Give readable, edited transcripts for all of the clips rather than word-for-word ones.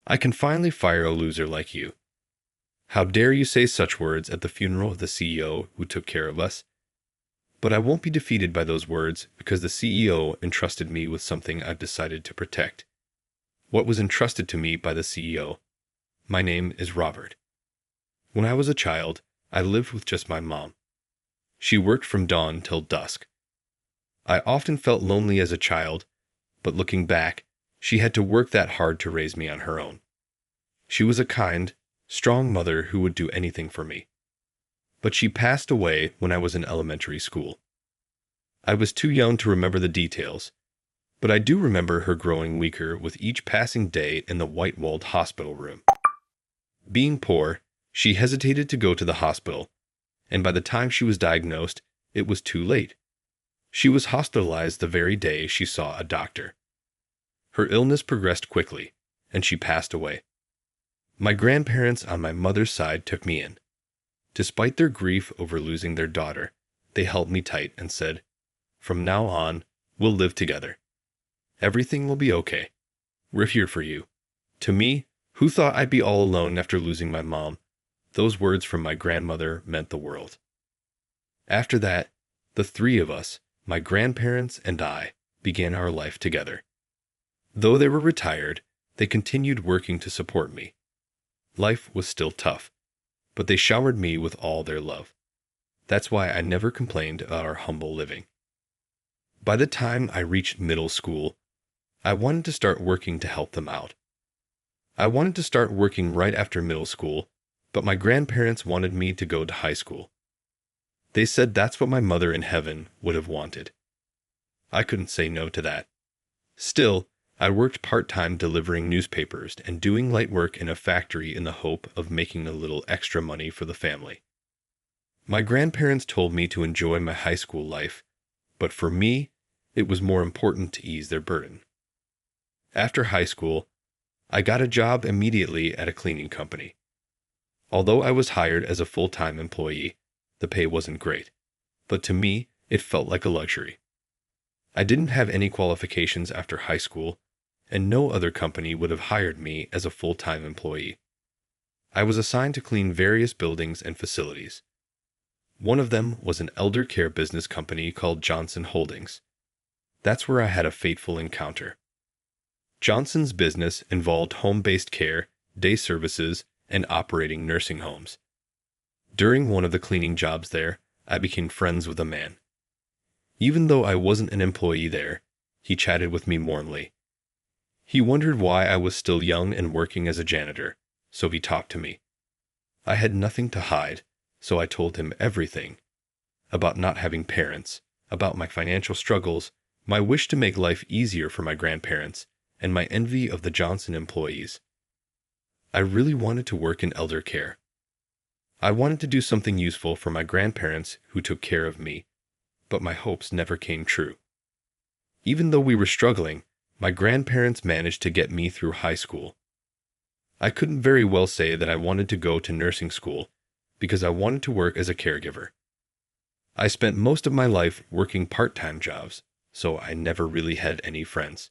I can finally fire a loser like you. How dare you say such words at the funeral of the CEO who took care of us? But I won't be defeated by those words because the CEO entrusted me with something I've decided to protect. What was entrusted to me by the CEO? My name is Robert. When I was a child, I lived with just my mom. She worked from dawn till dusk. I often felt lonely as a child, but looking back, she had to work that hard to raise me on her own. She was a kind, strong mother who would do anything for me. But she passed away when I was in elementary school. I was too young to remember the details, but I do remember her growing weaker with each passing day in the white-walled hospital room. Being poor, she hesitated to go to the hospital, and by the time she was diagnosed, it was too late. She was hospitalized the very day she saw a doctor. Her illness progressed quickly, and she passed away. My grandparents on my mother's side took me in. Despite their grief over losing their daughter, they held me tight and said, "From now on, we'll live together. Everything will be okay. We're here for you." To me, who thought I'd be all alone after losing my mom, those words from my grandmother meant the world. After that, the three of us, my grandparents and I, began our life together. Though they were retired, they continued working to support me. Life was still tough, but they showered me with all their love. That's why I never complained about our humble living. By the time I reached middle school, I wanted to start working to help them out. I wanted to start working right after middle school, but my grandparents wanted me to go to high school. They said that's what my mother in heaven would have wanted. I couldn't say no to that. Still, I worked part-time delivering newspapers and doing light work in a factory in the hope of making a little extra money for the family. My grandparents told me to enjoy my high school life, but for me, it was more important to ease their burden. After high school, I got a job immediately at a cleaning company. Although I was hired as a full-time employee, the pay wasn't great, but to me, it felt like a luxury. I didn't have any qualifications after high school, and no other company would have hired me as a full-time employee. I was assigned to clean various buildings and facilities. One of them was an elder care business company called Johnson Holdings. That's where I had a fateful encounter. Johnson's business involved home-based care, day services, and operating nursing homes. During one of the cleaning jobs there, I became friends with a man. Even though I wasn't an employee there, he chatted with me warmly. He wondered why I was still young and working as a janitor, so he talked to me. I had nothing to hide, so I told him everything. About not having parents, about my financial struggles, my wish to make life easier for my grandparents, and my envy of the Johnson employees. I really wanted to work in elder care. I wanted to do something useful for my grandparents who took care of me, but my hopes never came true. Even though we were struggling, my grandparents managed to get me through high school. I couldn't very well say that I wanted to go to nursing school because I wanted to work as a caregiver. I spent most of my life working part-time jobs, so I never really had any friends.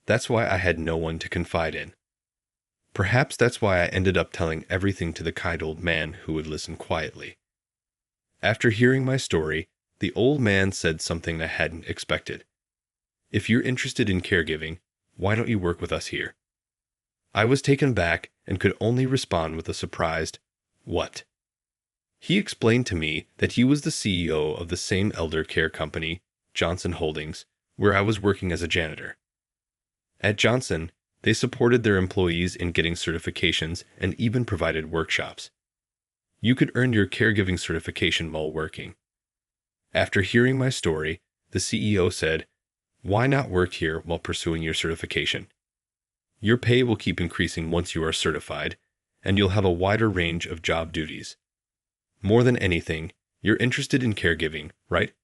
That's why I had no one to confide in. Perhaps that's why I ended up telling everything to the kind old man who would listen quietly. After hearing my story, the old man said something I hadn't expected. "If you're interested in caregiving, why don't you work with us here?" I was taken back and could only respond with a surprised, "What?" He explained to me that he was the CEO of the same elder care company, Johnson Holdings, where I was working as a janitor. At Johnson, they supported their employees in getting certifications and even provided workshops. You could earn your caregiving certification while working. After hearing my story, the CEO said, "Why not work here while pursuing your certification? Your pay will keep increasing once you are certified, and you'll have a wider range of job duties. More than anything, you're interested in caregiving, right?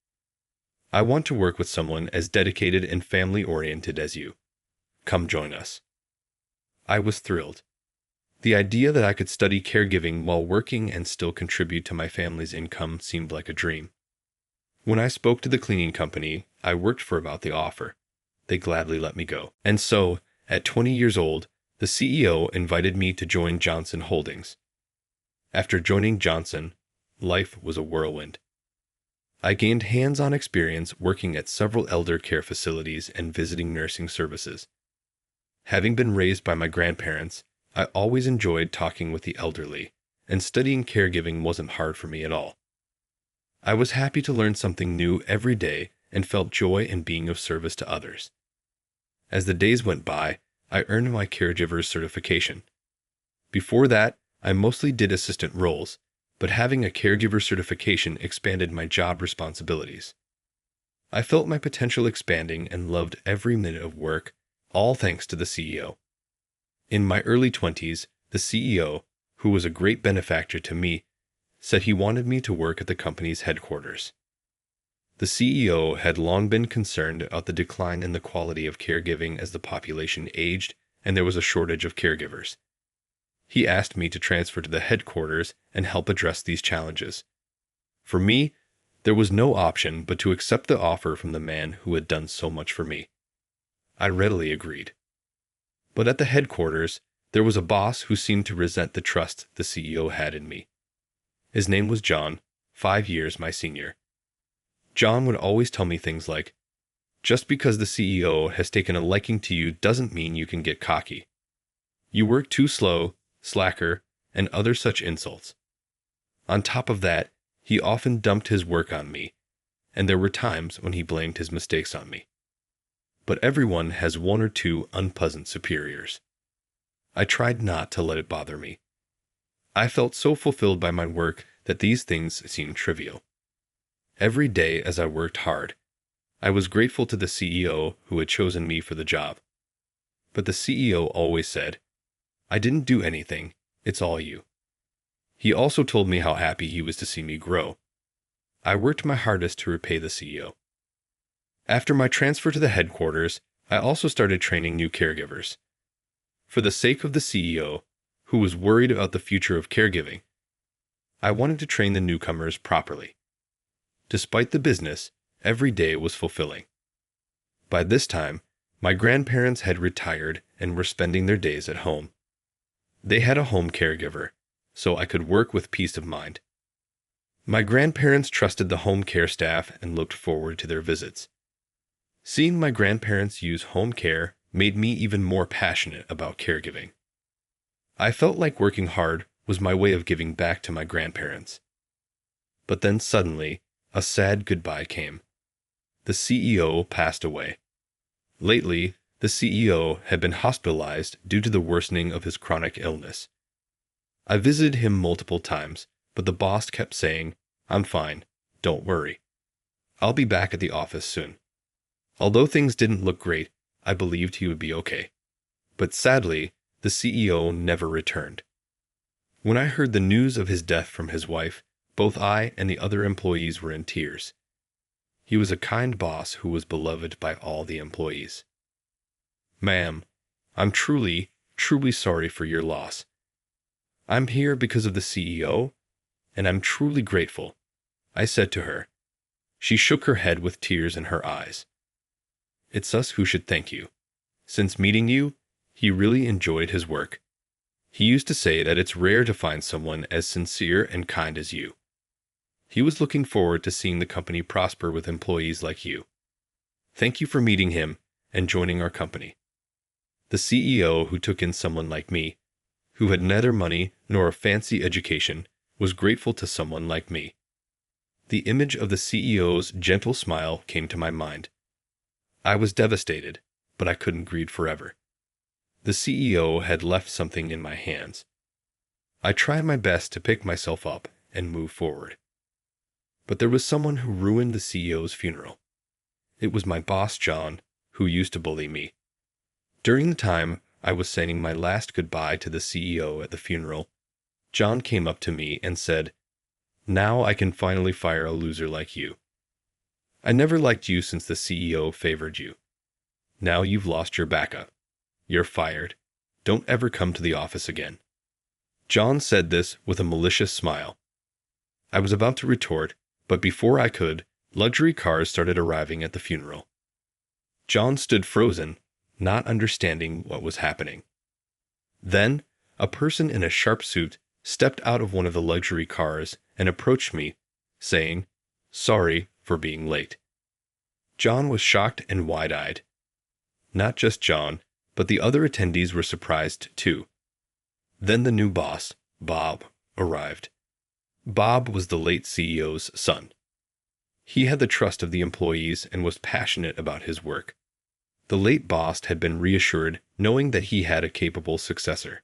I want to work with someone as dedicated and family-oriented as you. Come join us." I was thrilled. The idea that I could study caregiving while working and still contribute to my family's income seemed like a dream. When I spoke to the cleaning company I worked for about the offer, they gladly let me go. And so, at 20 years old, the The CEO invited me to join Johnson Holdings. After joining Johnson, life was a whirlwind. I gained hands-on experience working at several elder care facilities and visiting nursing services. Having been raised by my grandparents, I always enjoyed talking with the elderly, and studying caregiving wasn't hard for me at all. I was happy to learn something new every day and felt joy in being of service to others. As the days went by, I earned my caregiver's certification. Before that, I mostly did assistant roles, but having a caregiver certification expanded my job responsibilities. I felt my potential expanding and loved every minute of work, all thanks to the CEO. In my early 20s, the CEO, who was a great benefactor to me, said he wanted me to work at the company's headquarters. The CEO had long been concerned about the decline in the quality of caregiving as the population aged and there was a shortage of caregivers. He asked me to transfer to the headquarters and help address these challenges. For me, there was no option but to accept the offer from the man who had done so much for me. I readily agreed. But at the headquarters, there was a boss who seemed to resent the trust the CEO had in me. His name was John, 5 years my senior. John would always tell me things like, "Just because the CEO has taken a liking to you doesn't mean you can get cocky. You work too slow, slacker, and other such insults." On top of that, he often dumped his work on me, and there were times when he blamed his mistakes on me. But everyone has one or two unpleasant superiors. I tried not to let it bother me. I felt so fulfilled by my work that these things seemed trivial. Every day as I worked hard, I was grateful to the CEO who had chosen me for the job. But the CEO always said, "I didn't do anything, it's all you." He also told me how happy he was to see me grow. I worked my hardest to repay the CEO. After my transfer to the headquarters, I also started training new caregivers. For the sake of the CEO, who was worried about the future of caregiving, I wanted to train the newcomers properly. Despite the business, every day was fulfilling. By this time, my grandparents had retired and were spending their days at home. They had a home caregiver, so I could work with peace of mind. My grandparents trusted the home care staff and looked forward to their visits. Seeing my grandparents use home care made me even more passionate about caregiving. I felt like working hard was my way of giving back to my grandparents. But then suddenly, a sad goodbye came. The CEO passed away. Lately, the CEO had been hospitalized due to the worsening of his chronic illness. I visited him multiple times, but the boss kept saying, "I'm fine, don't worry. I'll be back at the office soon." Although things didn't look great, I believed he would be okay. But sadly, the CEO never returned. When I heard the news of his death from his wife, both I and the other employees were in tears. He was a kind boss who was beloved by all the employees. "Ma'am, I'm truly, truly sorry for your loss. I'm here because of the CEO, and I'm truly grateful," I said to her. She shook her head with tears in her eyes. "It's us who should thank you. Since meeting you, he really enjoyed his work. He used to say that it's rare to find someone as sincere and kind as you. He was looking forward to seeing the company prosper with employees like you. Thank you for meeting him and joining our company." The CEO who took in someone like me, who had neither money nor a fancy education, was grateful to someone like me. The image of the CEO's gentle smile came to my mind. I was devastated, but I couldn't grieve forever. The CEO had left something in my hands. I tried my best to pick myself up and move forward. But there was someone who ruined the CEO's funeral. It was my boss, John, who used to bully me. During the time I was saying my last goodbye to the CEO at the funeral, John came up to me and said, "Now I can finally fire a loser like you. I never liked you since the CEO favored you. Now you've lost your backup. You're fired. Don't ever come to the office again." John said this with a malicious smile. I was about to retort, but before I could, luxury cars started arriving at the funeral. John stood frozen, not understanding what was happening. Then, a person in a sharp suit stepped out of one of the luxury cars and approached me, saying, "Sorry for being late." John was shocked and wide-eyed. Not just John, but the other attendees were surprised too. Then the new boss, Bob, arrived. Bob was the late CEO's son. He had the trust of the employees and was passionate about his work. The late boss had been reassured knowing that he had a capable successor.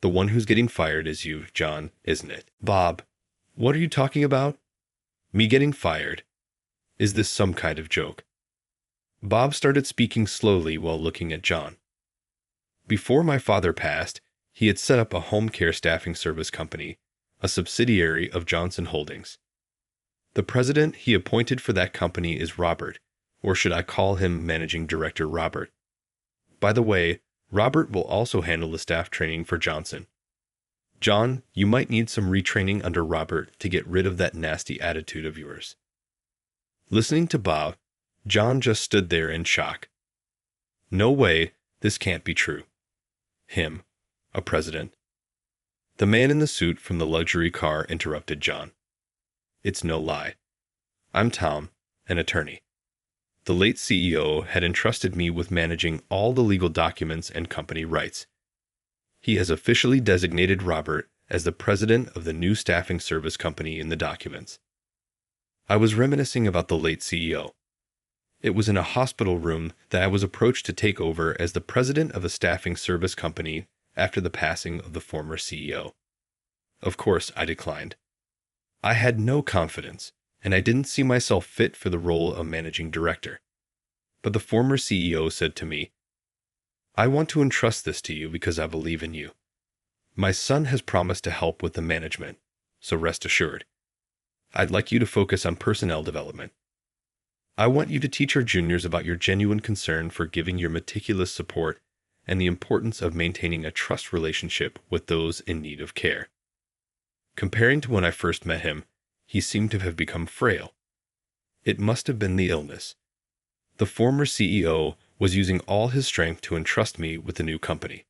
"The one who's getting fired is you, John, isn't it?" "Bob, what are you talking about?" "Me getting fired? Is this some kind of joke?" Bob started speaking slowly while looking at John. "Before my father passed, he had set up a home care staffing service company, a subsidiary of Johnson Holdings. The president he appointed for that company is Robert, or should I call him Managing Director Robert? By the way, Robert will also handle the staff training for Johnson. John, you might need some retraining under Robert to get rid of that nasty attitude of yours." Listening to Bob, John just stood there in shock. No way, this can't be true. Him, a president. The man in the suit from the luxury car interrupted John. "It's no lie. I'm Tom, an attorney. The late CEO had entrusted me with managing all the legal documents and company rights. He has officially designated Robert as the president of the new staffing service company in the documents." I was reminiscing about the late CEO. It was in a hospital room that I was approached to take over as the president of a staffing service company after the passing of the former CEO. Of course, I declined. I had no confidence, and I didn't see myself fit for the role of managing director. But the former CEO said to me, "I want to entrust this to you because I believe in you. My son has promised to help with the management, so rest assured. I'd like you to focus on personnel development. I want you to teach our juniors about your genuine concern for giving your meticulous support and the importance of maintaining a trust relationship with those in need of care." Comparing to when I first met him, he seemed to have become frail. It must have been the illness. The former CEO was using all his strength to entrust me with the new company.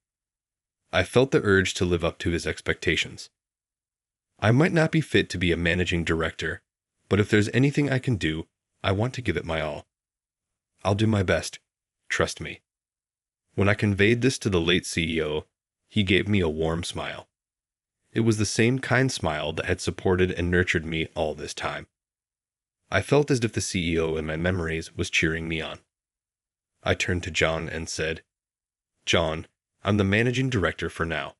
I felt the urge to live up to his expectations. I might not be fit to be a managing director, but if there's anything I can do, I want to give it my all. I'll do my best. Trust me. When I conveyed this to the late CEO, he gave me a warm smile. It was the same kind smile that had supported and nurtured me all this time. I felt as if the CEO in my memories was cheering me on. I turned to John and said, "John, I'm the managing director for now.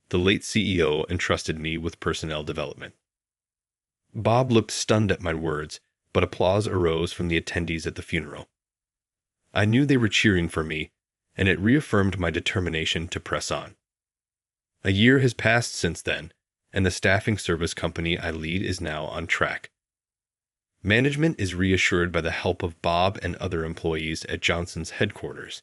The late CEO entrusted me with personnel development." Bob looked stunned at my words, but applause arose from the attendees at the funeral. I knew they were cheering for me, and it reaffirmed my determination to press on. A year has passed since then, and the staffing service company I lead is now on track. Management is reassured by the help of Bob and other employees at Johnson's headquarters.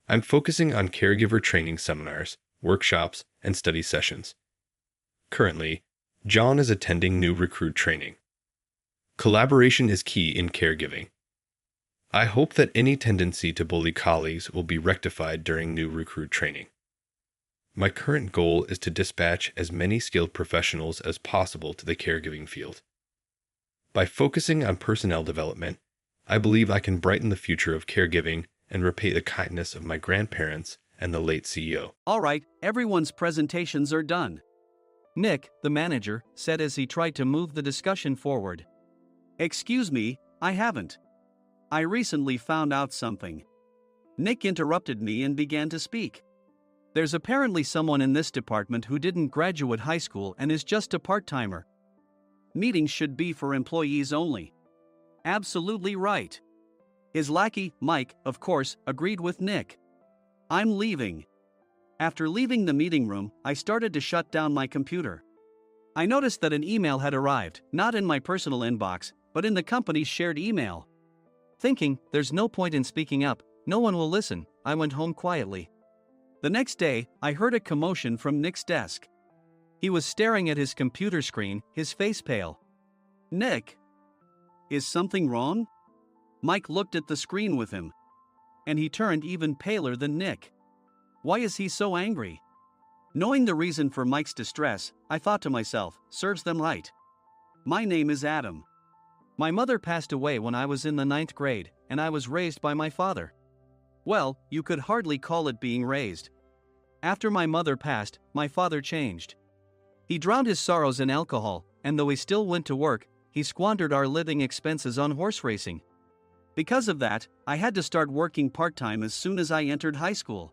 I'm focusing on caregiver training seminars, workshops, and study sessions. Currently, John is attending new recruit training. Collaboration is key in caregiving. I hope that any tendency to bully colleagues will be rectified during new recruit training. My current goal is to dispatch as many skilled professionals as possible to the caregiving field. By focusing on personnel development, I believe I can brighten the future of caregiving and repay the kindness of my grandparents and the late CEO. All right, everyone's presentations are done. Nick, the manager, said as he tried to move the discussion forward. "Excuse me, I haven't. I recently found out something." Nick interrupted me and began to speak. "There's apparently someone in this department who didn't graduate high school and is just a part-timer. Meetings should be for employees only." Absolutely right. His lackey, Mike, of course, agreed with Nick. "I'm leaving." After leaving the meeting room, I started to shut down my computer. I noticed that an email had arrived, not in my personal inbox, but in the company's shared email. Thinking, there's no point in speaking up, no one will listen, I went home quietly. The next day, I heard a commotion from Nick's desk. He was staring at his computer screen, his face pale. "Nick, is something wrong?" Mike looked at the screen with him. And he turned even paler than Nick. Why is he so angry? Knowing the reason for Mike's distress, I thought to myself, serves them right. My name is Adam. My mother passed away when I was in the 9th grade, and I was raised by my father. Well, you could hardly call it being raised. After my mother passed, my father changed. He drowned his sorrows in alcohol, and though he still went to work, he squandered our living expenses on horse racing. Because of that, I had to start working part-time as soon as I entered high school.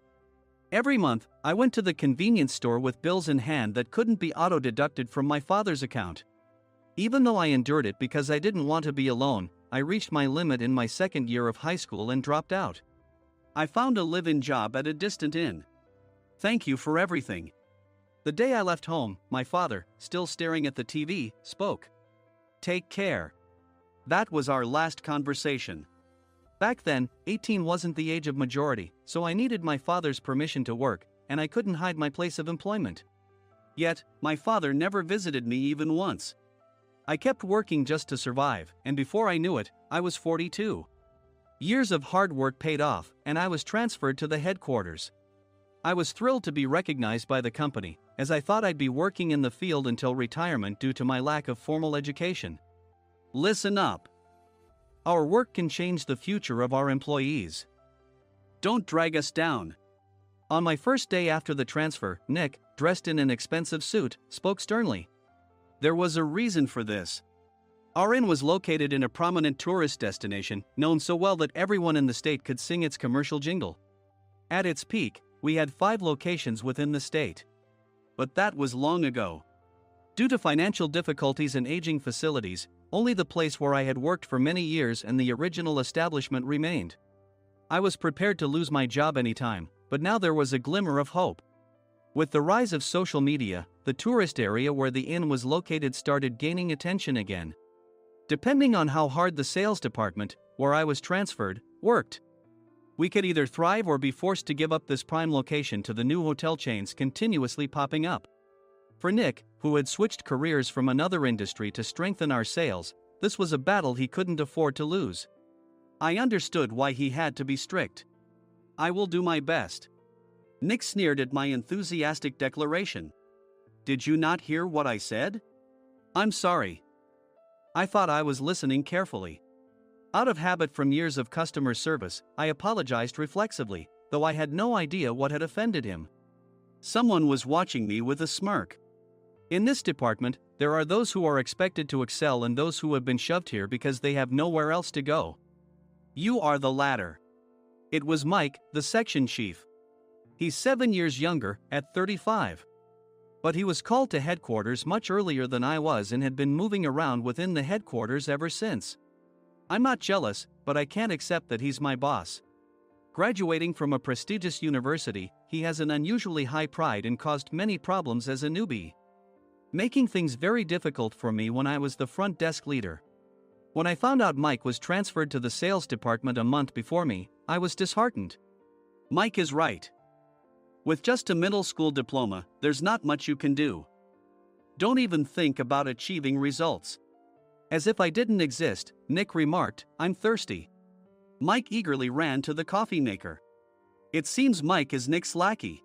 Every month, I went to the convenience store with bills in hand that couldn't be auto-deducted from my father's account. Even though I endured it because I didn't want to be alone, I reached my limit in my 2nd year of high school and dropped out. I found a live-in job at a distant inn. Thank you for everything. The day I left home, my father, still staring at the TV, spoke. Take care. That was our last conversation. Back then, 18 wasn't the age of majority, so I needed my father's permission to work, and I couldn't hide my place of employment. Yet, my father never visited me even once. I kept working just to survive, and before I knew it, I was 42. Years of hard work paid off, and I was transferred to the headquarters. I was thrilled to be recognized by the company, as I thought I'd be working in the field until retirement due to my lack of formal education. Listen up. Our work can change the future of our employees. Don't drag us down. On my first day after the transfer, Nick, dressed in an expensive suit, spoke sternly. There was a reason for this. Our inn was located in a prominent tourist destination, known so well that everyone in the state could sing its commercial jingle. At its peak, we had 5 locations within the state. But that was long ago. Due to financial difficulties and aging facilities, only the place where I had worked for many years and the original establishment remained. I was prepared to lose my job anytime, but now there was a glimmer of hope. With the rise of social media, the tourist area where the inn was located started gaining attention again. Depending on how hard the sales department, where I was transferred, worked, we could either thrive or be forced to give up this prime location to the new hotel chains continuously popping up. For Nick, who had switched careers from another industry to strengthen our sales, this was a battle he couldn't afford to lose. I understood why he had to be strict. I will do my best. Nick sneered at my enthusiastic declaration. Did you not hear what I said? I'm sorry. I thought I was listening carefully. Out of habit from years of customer service, I apologized reflexively, though I had no idea what had offended him. Someone was watching me with a smirk. In this department, there are those who are expected to excel and those who have been shoved here because they have nowhere else to go. You are the latter. It was Mike, the section chief. He's 7 years younger, at 35. But he was called to headquarters much earlier than I was and had been moving around within the headquarters ever since. I'm not jealous, but I can't accept that he's my boss. Graduating from a prestigious university, he has an unusually high pride and caused many problems as a newbie, making things very difficult for me when I was the front desk leader. When I found out Mike was transferred to the sales department a month before me, I was disheartened. Mike is right. With just a middle school diploma, there's not much you can do. Don't even think about achieving results. As if I didn't exist, Nick remarked, I'm thirsty. Mike eagerly ran to the coffee maker. It seems Mike is Nick's lackey.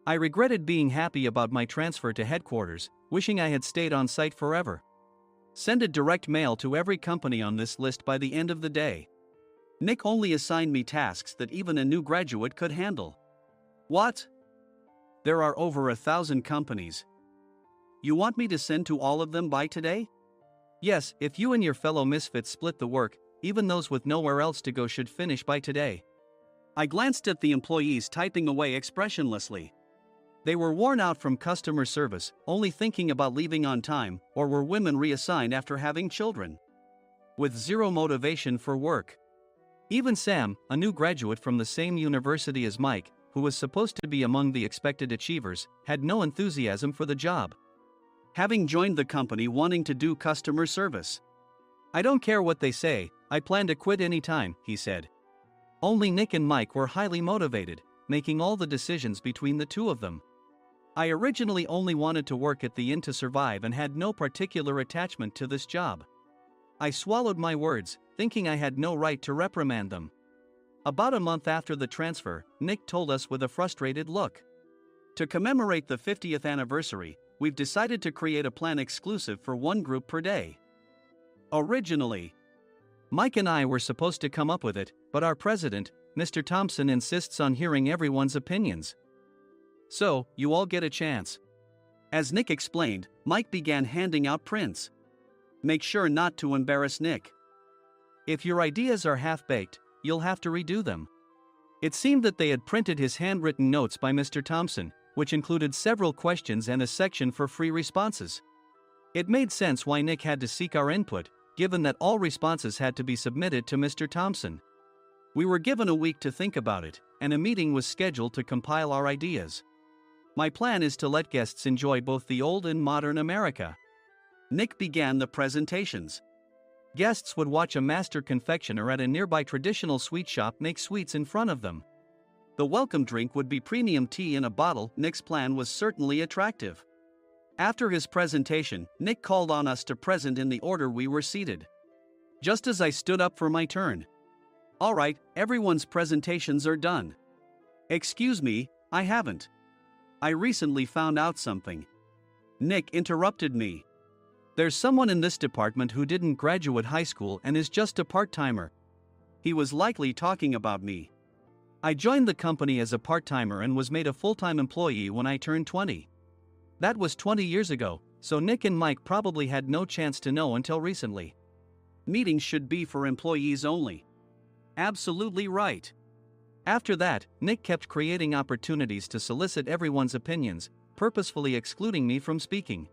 I regretted being happy about my transfer to headquarters, wishing I had stayed on site forever. Send a direct mail to every company on this list by the end of the day. Nick only assigned me tasks that even a new graduate could handle. What? There are over 1,000 companies. You want me to send to all of them by today? Yes, if you and your fellow misfits split the work, even those with nowhere else to go should finish by today. I glanced at the employees typing away expressionlessly. They were worn out from customer service, only thinking about leaving on time, or were women reassigned after having children, with zero motivation for work. Even Sam, a new graduate from the same university as Mike, who was supposed to be among the expected achievers, had no enthusiasm for the job, having joined the company wanting to do customer service. I don't care what they say, I plan to quit anytime, he said. Only Nick and Mike were highly motivated, making all the decisions between the two of them. I originally only wanted to work at the inn to survive and had no particular attachment to this job. I swallowed my words, thinking I had no right to reprimand them. About a month after the transfer, Nick told us with a frustrated look. To commemorate the 50th anniversary, we've decided to create a plan exclusive for one group per day. Originally, Mike and I were supposed to come up with it, but our president, Mr. Thompson, insists on hearing everyone's opinions. So, you all get a chance. As Nick explained, Mike began handing out prints. Make sure not to embarrass Nick. If your ideas are half-baked, you'll have to redo them. It seemed that they had printed his handwritten notes by Mr. Thompson, which included several questions and a section for free responses. It made sense why Nick had to seek our input, given that all responses had to be submitted to Mr. Thompson. We were given a week to think about it, and a meeting was scheduled to compile our ideas. My plan is to let guests enjoy both the old and modern America. Nick began the presentations. Guests would watch a master confectioner at a nearby traditional sweet shop make sweets in front of them. The welcome drink would be premium tea in a bottle. Nick's plan was certainly attractive. After his presentation, Nick called on us to present in the order we were seated. Just as I stood up for my turn. All right, everyone's presentations are done. Excuse me, I haven't. I recently found out something. Nick interrupted me. There's someone in this department who didn't graduate high school and is just a part-timer. He was likely talking about me. I joined the company as a part-timer and was made a full-time employee when I turned 20. That was 20 years ago, so Nick and Mike probably had no chance to know until recently. Meetings should be for employees only. Absolutely right. After that, Nick kept creating opportunities to solicit everyone's opinions, purposefully excluding me from speaking.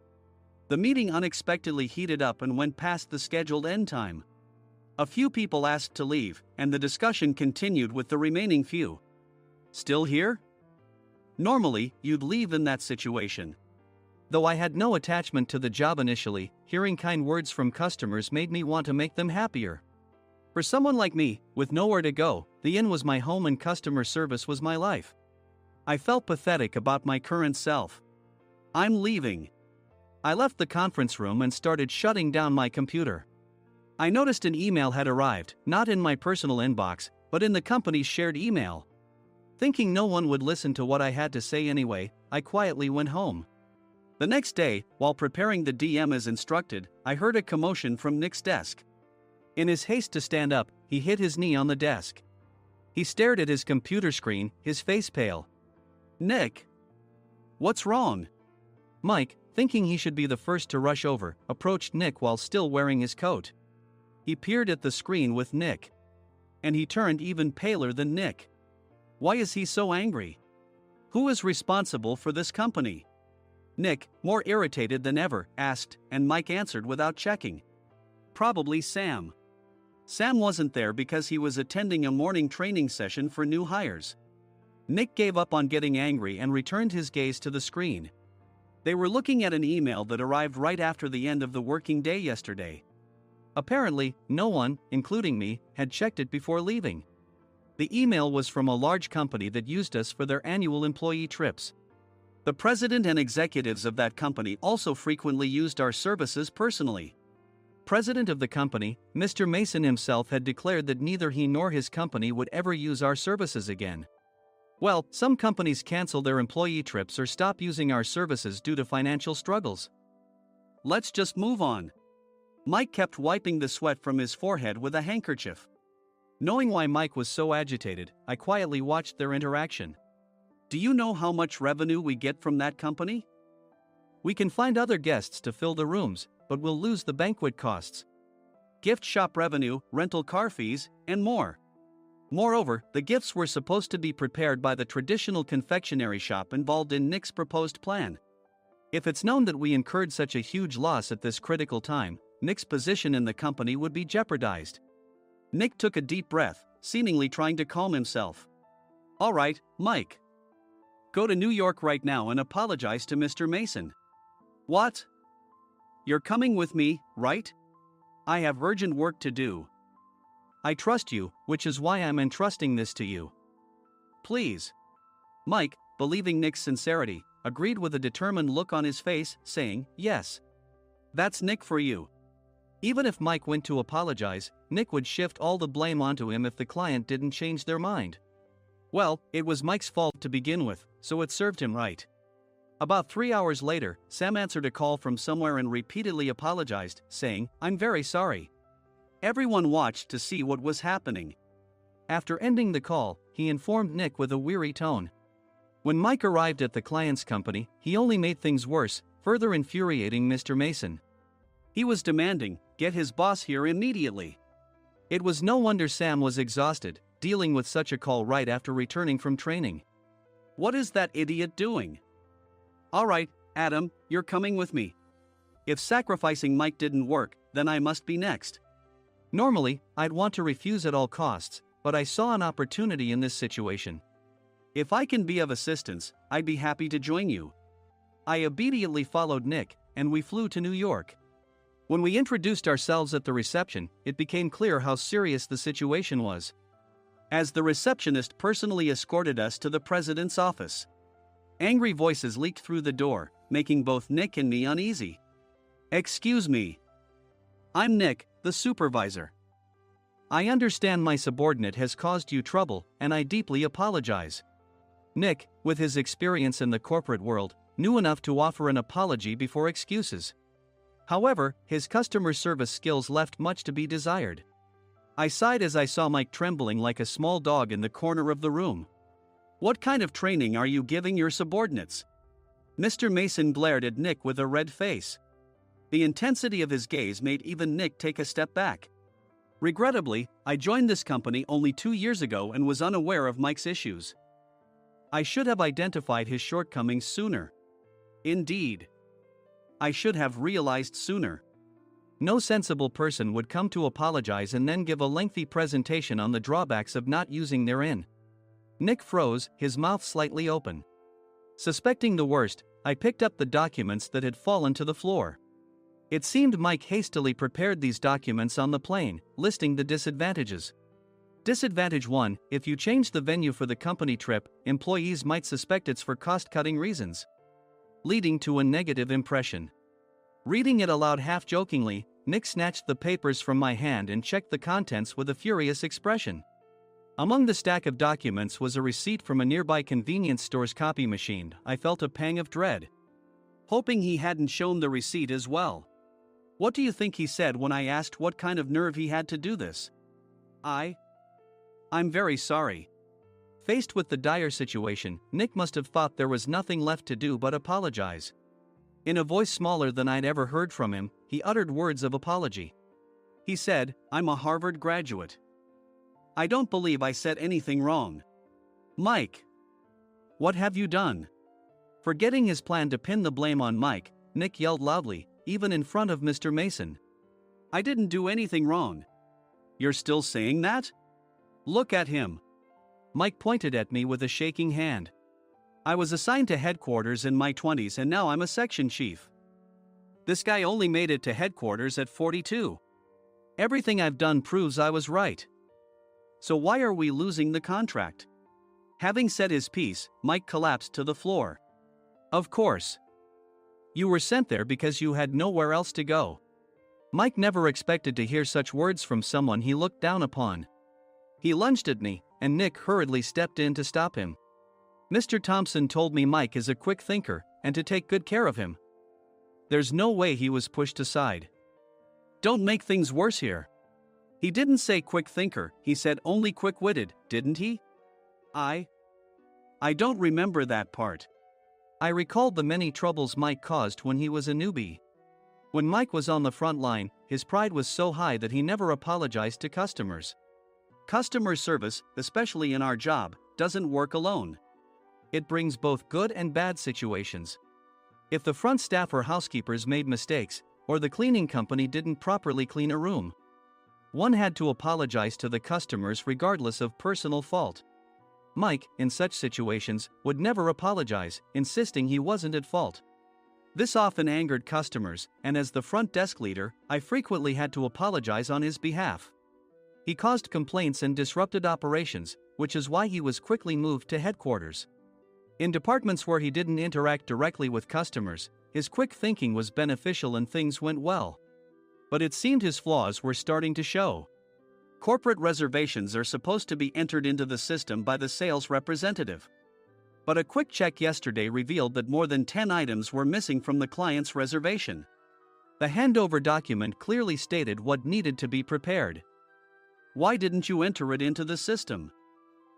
The meeting unexpectedly heated up and went past the scheduled end time. A few people asked to leave, and the discussion continued with the remaining few. Still here? Normally, you'd leave in that situation. Though I had no attachment to the job initially, hearing kind words from customers made me want to make them happier. For someone like me, with nowhere to go, the inn was my home and customer service was my life. I felt pathetic about my current self. I'm leaving. I left the conference room and started shutting down my computer. I noticed an email had arrived, not in my personal inbox, but in the company's shared email. Thinking no one would listen to what I had to say anyway, I quietly went home. The next day, while preparing the DM as instructed, I heard a commotion from Nick's desk. In his haste to stand up, he hit his knee on the desk. He stared at his computer screen, his face pale. Nick! What's wrong? Mike, thinking he should be the first to rush over, approached Nick while still wearing his coat. He peered at the screen with Nick. And he turned even paler than Nick. Why is he so angry? Who is responsible for this company? Nick, more irritated than ever, asked, and Mike answered without checking. Probably Sam. Sam wasn't there because he was attending a morning training session for new hires. Nick gave up on getting angry and returned his gaze to the screen. They were looking at an email that arrived right after the end of the working day yesterday. Apparently, no one, including me, had checked it before leaving. The email was from a large company that used us for their annual employee trips. The president and executives of that company also frequently used our services personally. President of the company, Mr. Mason himself, had declared that neither he nor his company would ever use our services again. Well, some companies cancel their employee trips or stop using our services due to financial struggles. Let's just move on. Mike kept wiping the sweat from his forehead with a handkerchief. Knowing why Mike was so agitated, I quietly watched their interaction. Do you know how much revenue we get from that company? We can find other guests to fill the rooms, but we'll lose the banquet costs, gift shop revenue, rental car fees, and more. Moreover, the gifts were supposed to be prepared by the traditional confectionery shop involved in Nick's proposed plan. If it's known that we incurred such a huge loss at this critical time, Nick's position in the company would be jeopardized. Nick took a deep breath, seemingly trying to calm himself. All right, Mike. Go to New York right now and apologize to Mr. Mason. What? You're coming with me, right? I have urgent work to do. I trust you, which is why I'm entrusting this to you. Please. Mike, believing Nick's sincerity, agreed with a determined look on his face, saying, yes. That's Nick for you. Even if Mike went to apologize, Nick would shift all the blame onto him if the client didn't change their mind. Well, it was Mike's fault to begin with, so it served him right. About 3 hours later, Sam answered a call from somewhere and repeatedly apologized, saying, "I'm very sorry." Everyone watched to see what was happening. After ending the call, he informed Nick with a weary tone. When Mike arrived at the client's company, he only made things worse, further infuriating Mr. Mason. He was demanding, "Get his boss here immediately." It was no wonder Sam was exhausted, dealing with such a call right after returning from training. "What is that idiot doing?" "Alright, Adam, you're coming with me. If sacrificing Mike didn't work, then I must be next." Normally, I'd want to refuse at all costs, but I saw an opportunity in this situation. "If I can be of assistance, I'd be happy to join you." I obediently followed Nick, and we flew to New York. When we introduced ourselves at the reception, it became clear how serious the situation was, as the receptionist personally escorted us to the president's office. Angry voices leaked through the door, making both Nick and me uneasy. "Excuse me. I'm Nick, the supervisor. I understand my subordinate has caused you trouble, and I deeply apologize." Nick, with his experience in the corporate world, knew enough to offer an apology before excuses. However, his customer service skills left much to be desired. I sighed as I saw Mike trembling like a small dog in the corner of the room. "What kind of training are you giving your subordinates?" Mr. Mason glared at Nick with a red face. The intensity of his gaze made even Nick take a step back. Regrettably, I joined this company only 2 years ago and was unaware of Mike's issues. I should have identified his shortcomings sooner. Indeed, I should have realized sooner. No sensible person would come to apologize and then give a lengthy presentation on the drawbacks of not using their in. Nick froze, his mouth slightly open. Suspecting the worst, I picked up the documents that had fallen to the floor. It seemed Mike hastily prepared these documents on the plane, listing the disadvantages. Disadvantage 1: if you change the venue for the company trip, employees might suspect it's for cost-cutting reasons, leading to a negative impression. Reading it aloud half-jokingly, Nick snatched the papers from my hand and checked the contents with a furious expression. Among the stack of documents was a receipt from a nearby convenience store's copy machine. I felt a pang of dread, hoping he hadn't shown the receipt as well. What do you think he said when I asked what kind of nerve he had to do this? I'm very sorry." Faced with the dire situation, Nick must have thought there was nothing left to do but apologize. In a voice smaller than I'd ever heard from him, he uttered words of apology. He said, "I'm a Harvard graduate. I don't believe I said anything wrong." "Mike, what have you done?" Forgetting his plan to pin the blame on Mike, Nick yelled loudly, even in front of Mr. Mason. "I didn't do anything wrong." "You're still saying that? Look at him." Mike pointed at me with a shaking hand. "I was assigned to headquarters in my 20s and now I'm a section chief. This guy only made it to headquarters at 42. Everything I've done proves I was right. So why are we losing the contract?" Having said his piece, Mike collapsed to the floor. "Of course. You were sent there because you had nowhere else to go." Mike never expected to hear such words from someone he looked down upon. He lunged at me, and Nick hurriedly stepped in to stop him. "Mr. Thompson told me Mike is a quick thinker, and to take good care of him." There's no way he was pushed aside. "Don't make things worse here. He didn't say quick thinker, he said only quick-witted, didn't he?" I don't remember that part." I recalled the many troubles Mike caused when he was a newbie. When Mike was on the front line, his pride was so high that he never apologized to customers. Customer service, especially in our job, doesn't work alone. It brings both good and bad situations. If the front staff or housekeepers made mistakes, or the cleaning company didn't properly clean a room, one had to apologize to the customers regardless of personal fault. Mike, in such situations, would never apologize, insisting he wasn't at fault. This often angered customers, and as the front desk leader, I frequently had to apologize on his behalf. He caused complaints and disrupted operations, which is why he was quickly moved to headquarters. In departments where he didn't interact directly with customers, his quick thinking was beneficial and things went well. But it seemed his flaws were starting to show. Corporate reservations are supposed to be entered into the system by the sales representative. But a quick check yesterday revealed that more than 10 items were missing from the client's reservation. The handover document clearly stated what needed to be prepared. Why didn't you enter it into the system?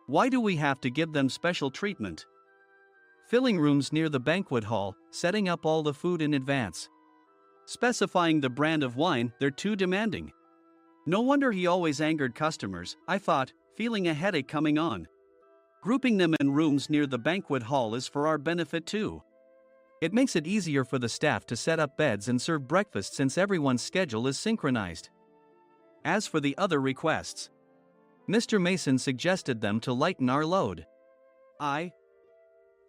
Why do we have to give them special treatment? Filling rooms near the banquet hall, setting up all the food in advance. Specifying the brand of wine, they're too demanding. No wonder he always angered customers, I thought, feeling a headache coming on. Grouping them in rooms near the banquet hall is for our benefit too. It makes it easier for the staff to set up beds and serve breakfast since everyone's schedule is synchronized. As for the other requests, Mr. Mason suggested them to lighten our load. I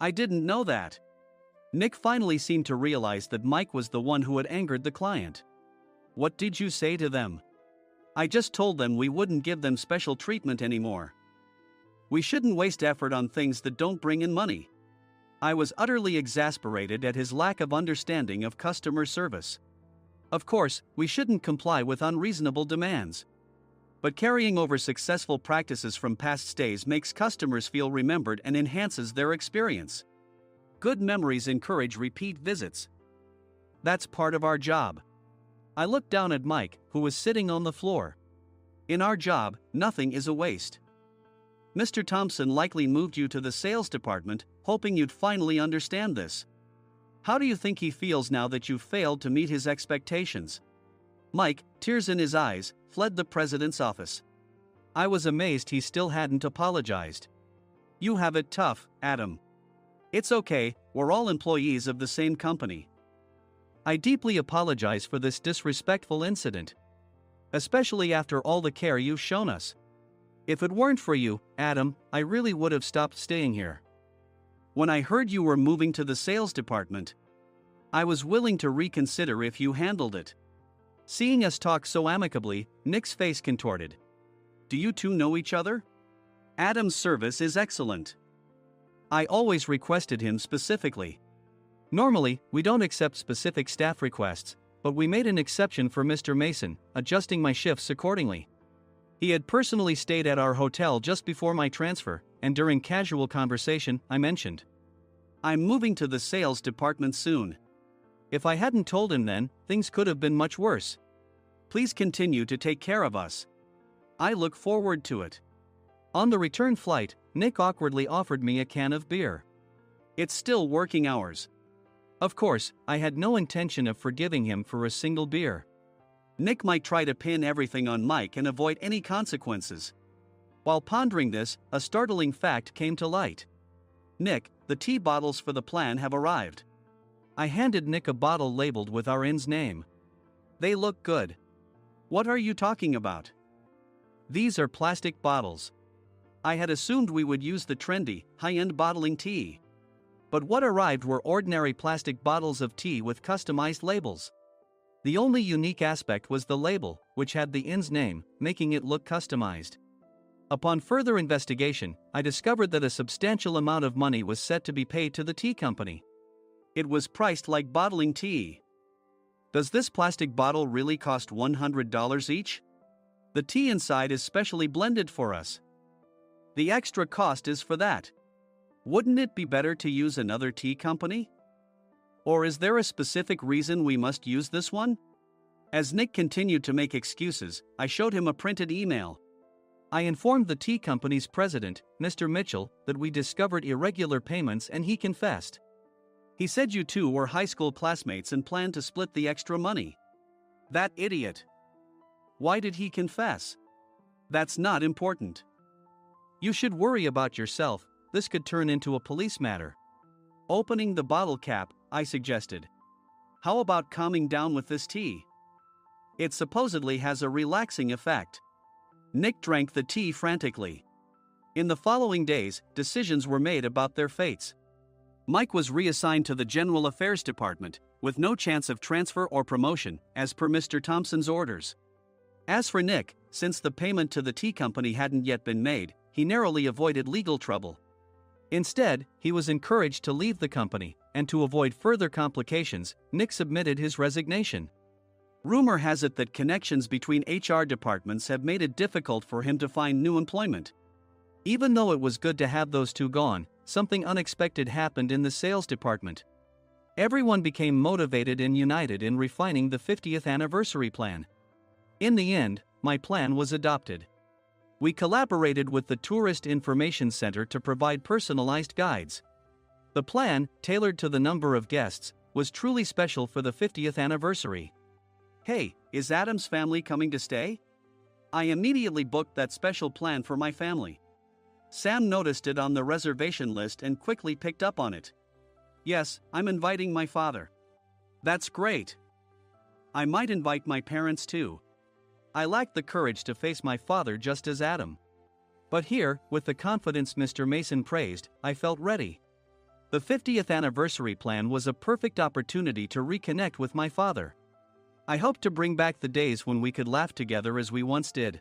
didn't know that. Nick finally seemed to realize that Mike was the one who had angered the client. What did you say to them? I just told them we wouldn't give them special treatment anymore. We shouldn't waste effort on things that don't bring in money. I was utterly exasperated at his lack of understanding of customer service. Of course, we shouldn't comply with unreasonable demands. But carrying over successful practices from past stays makes customers feel remembered and enhances their experience. Good memories encourage repeat visits. That's part of our job. I looked down at Mike, who was sitting on the floor. In our job, nothing is a waste. Mr. Thompson likely moved you to the sales department, hoping you'd finally understand this. How do you think he feels now that you've failed to meet his expectations? Mike, tears in his eyes, fled the president's office. I was amazed he still hadn't apologized. You have it tough, Adam. It's okay, we're all employees of the same company. I deeply apologize for this disrespectful incident. Especially after all the care you've shown us. If it weren't for you, Adam, I really would have stopped staying here. When I heard you were moving to the sales department, I was willing to reconsider if you handled it. Seeing us talk so amicably, Nick's face contorted. Do you two know each other? Adam's service is excellent. I always requested him specifically. Normally, we don't accept specific staff requests, but we made an exception for Mr. Mason, adjusting my shifts accordingly. He had personally stayed at our hotel just before my transfer, and during casual conversation, I mentioned, I'm moving to the sales department soon. If I hadn't told him then, things could have been much worse. Please continue to take care of us. I look forward to it. On the return flight, Nick awkwardly offered me a can of beer. It's still working hours. Of course, I had no intention of forgiving him for a single beer. Nick might try to pin everything on Mike and avoid any consequences. While pondering this, a startling fact came to light. Nick, the tea bottles for the plan have arrived. I handed Nick a bottle labeled with our inn's name. They look good. What are you talking about? These are plastic bottles. I had assumed we would use the trendy, high-end bottling tea. But what arrived were ordinary plastic bottles of tea with customized labels. The only unique aspect was the label, which had the inn's name, making it look customized. Upon further investigation, I discovered that a substantial amount of money was set to be paid to the tea company. It was priced like bottling tea. Does this plastic bottle really cost $100 each? The tea inside is specially blended for us. The extra cost is for that. Wouldn't it be better to use another tea company? Or is there a specific reason we must use this one? As Nick continued to make excuses, I showed him a printed email. I informed the tea company's president, Mr. Mitchell, that we discovered irregular payments and he confessed. He said you two were high school classmates and planned to split the extra money. That idiot. Why did he confess? That's not important. You should worry about yourself, this could turn into a police matter. Opening the bottle cap, I suggested. How about calming down with this tea? It supposedly has a relaxing effect. Nick drank the tea frantically. In the following days, decisions were made about their fates. Mike was reassigned to the General Affairs Department, with no chance of transfer or promotion, as per Mr. Thompson's orders. As for Nick, since the payment to the tea company hadn't yet been made, he narrowly avoided legal trouble. Instead, he was encouraged to leave the company, and to avoid further complications, Nick submitted his resignation. Rumor has it that connections between HR departments have made it difficult for him to find new employment. Even though it was good to have those two gone, something unexpected happened in the sales department. Everyone became motivated and united in refining the 50th anniversary plan. In the end, my plan was adopted. We collaborated with the Tourist Information Center to provide personalized guides. The plan, tailored to the number of guests, was truly special for the 50th anniversary. Hey, is Adam's family coming to stay? I immediately booked that special plan for my family. Sam noticed it on the reservation list and quickly picked up on it. Yes, I'm inviting my father. That's great. I might invite my parents too. I lacked the courage to face my father just as Adam. But here, with the confidence Mr. Mason praised, I felt ready. The 50th anniversary plan was a perfect opportunity to reconnect with my father. I hoped to bring back the days when we could laugh together as we once did.